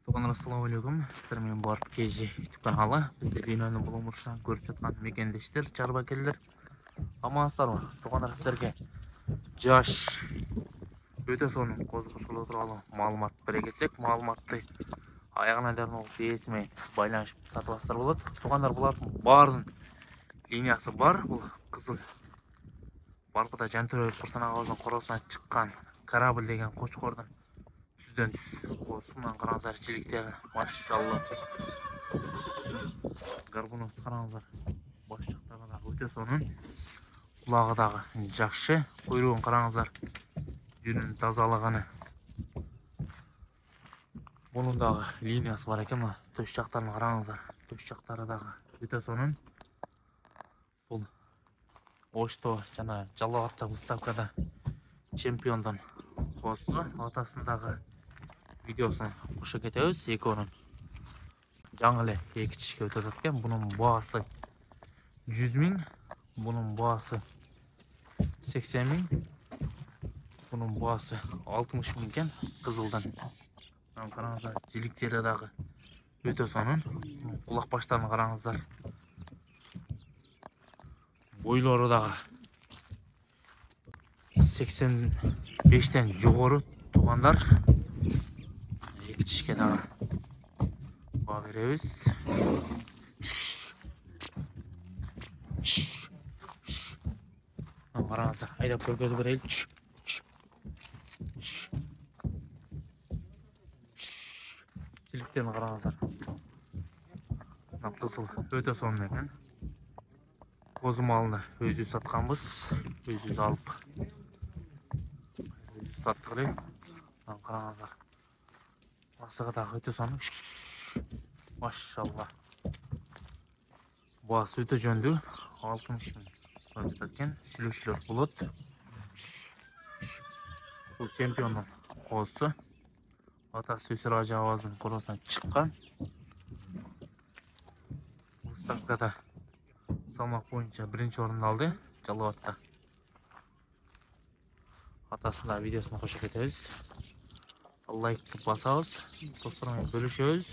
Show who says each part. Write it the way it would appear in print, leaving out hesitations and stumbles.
Speaker 1: Туғандар, ассалаумағалейкум. Сіздер мен барып KG YouTube каналы. Бізде бейнені бұл ұмыршынан көріп жатқан мекендештер, чарбакелдер. Амансыздар ма? Туғандар, сіздерге жаш өте соның қозғышқылы туралы малымат бере кетсек, малыматты аяғына дейін ол бейесімен байланышып сатыластар болады. Туғандар, бұлардың бардың линиясы бар. Бұл қызыл барқыда жантөрелік құрсан ағазының қорасынан шыққан корабль деген қошқордың түзден түс қосымнан қараңыздар, жіліктері машалла. Гарбуноз қараңыздар, бас жақтағы өте соның, құлағыдағы жақшы, құйрығын қараңыздар, жүнін тазалығаны. Бұныңдағы линиясы бар екен, төс жақтарын қараңыздар, төс жақтарыдағы өте соның. Бұл Ошто жана Жалауатта выставкада чемпиондан қосы атасындағы видеосын қоша кетеміз. Екеуінің жаңылы екі тишке өтіп жатқан. Бұның бағасы 100 000, бұның бағасы 80 000, бұның бағасы 60 000 екен. Қызылдан қараңыздар, жіліктері дағы өте соның. Құлақ баштарын қараңыздар, бойлары дағы 85-тен жоғары. Туғандар, екі тишке дағы баға береміз. Қараңыздар, айдап көргізіп берейік. Жіліктерін қараңыздар, қызыл өте соның екен. Қозы малыны өзі сатқанбыз, өзі алып саттық деп. Қараңыздар, асығыдағы өте соның, машалла. Басы өте жөнді, 60 000 өткен, сүлеушілер болады. Бұл чемпионның қозысы, атасы өсір ажы авазының қорасынан шыққан. Выставкада салмақ бойынша бірінші орын алды, Жалауатта. Атасында видеосына қоша кетеміз. Лайкты басамыз, достармен бөлішеміз.